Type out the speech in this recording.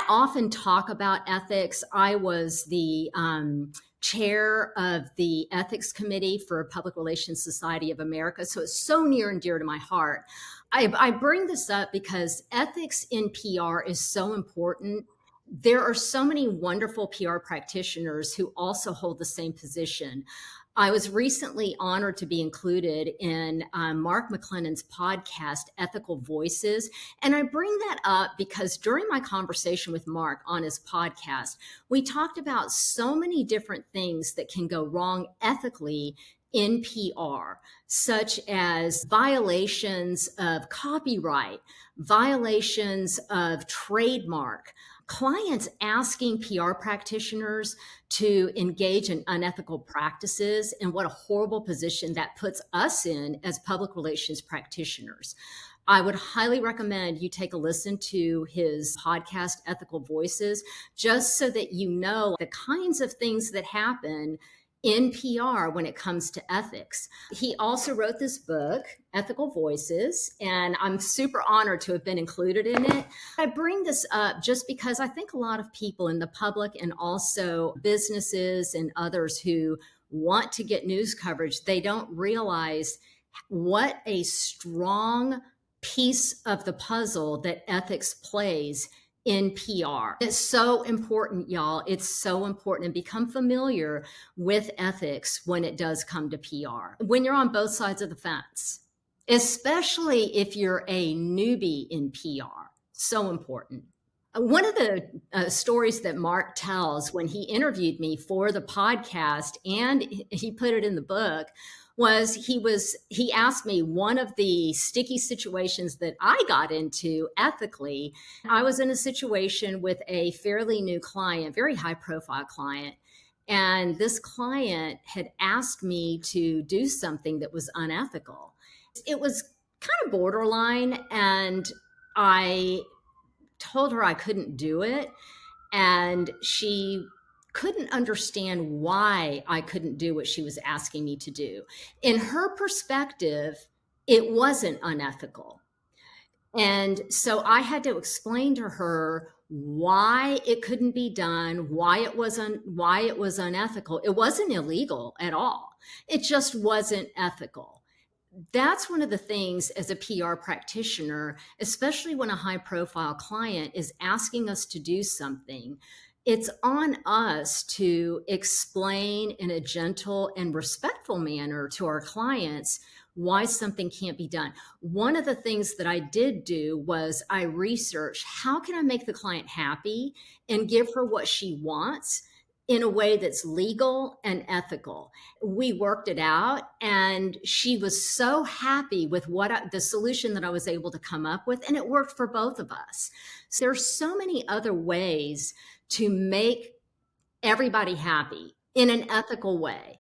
often talk about ethics. I was the chair of the ethics committee for Public Relations Society of America. So it's so near and dear to my heart. I bring this up because ethics in PR is so important. There are so many wonderful PR practitioners who also hold the same position. I was recently honored to be included in Mark McLennan's podcast, Ethical Voices. And I bring that up because during my conversation with Mark on his podcast, we talked about so many different things that can go wrong ethically in PR, such as violations of copyright, violations of trademark, clients asking PR practitioners to engage in unethical practices, and what a horrible position that puts us in as public relations practitioners. I would highly recommend you take a listen to his podcast, Ethical Voices, just so that you know the kinds of things that happen in PR when it comes to ethics. He also wrote this book, Ethical Voices, and I'm super honored to have been included in it. I bring this up just because I think a lot of people in the public and also businesses and others who want to get news coverage, they don't realize what a strong piece of the puzzle that ethics plays in PR. It's so important, y'all. It's so important, and become familiar with ethics when it does come to PR. When you're on both sides of the fence, especially if you're a newbie in PR, so important. One of the stories that Mark tells when he interviewed me for the podcast, and he put it in the book, was he asked me one of the sticky situations that I got into ethically. I was in a situation with a fairly new client, very high profile client, and this client had asked me to do something that was unethical. It was kind of borderline, and I told her I couldn't do it, and she couldn't understand why I couldn't do what she was asking me to do. In her perspective, it wasn't unethical. And so I had to explain to her why it couldn't be done, why it was unethical. It wasn't illegal at all. It just wasn't ethical. That's one of the things as a PR practitioner, especially when a high profile client is asking us to do something. It's on us to explain in a gentle and respectful manner to our clients why something can't be done. One of the things that I did do was I researched how can I make the client happy and give her what she wants in a way that's legal and ethical. We worked it out, and she was so happy with the solution that I was able to come up with, and it worked for both of us. So there's so many other ways to make everybody happy in an ethical way.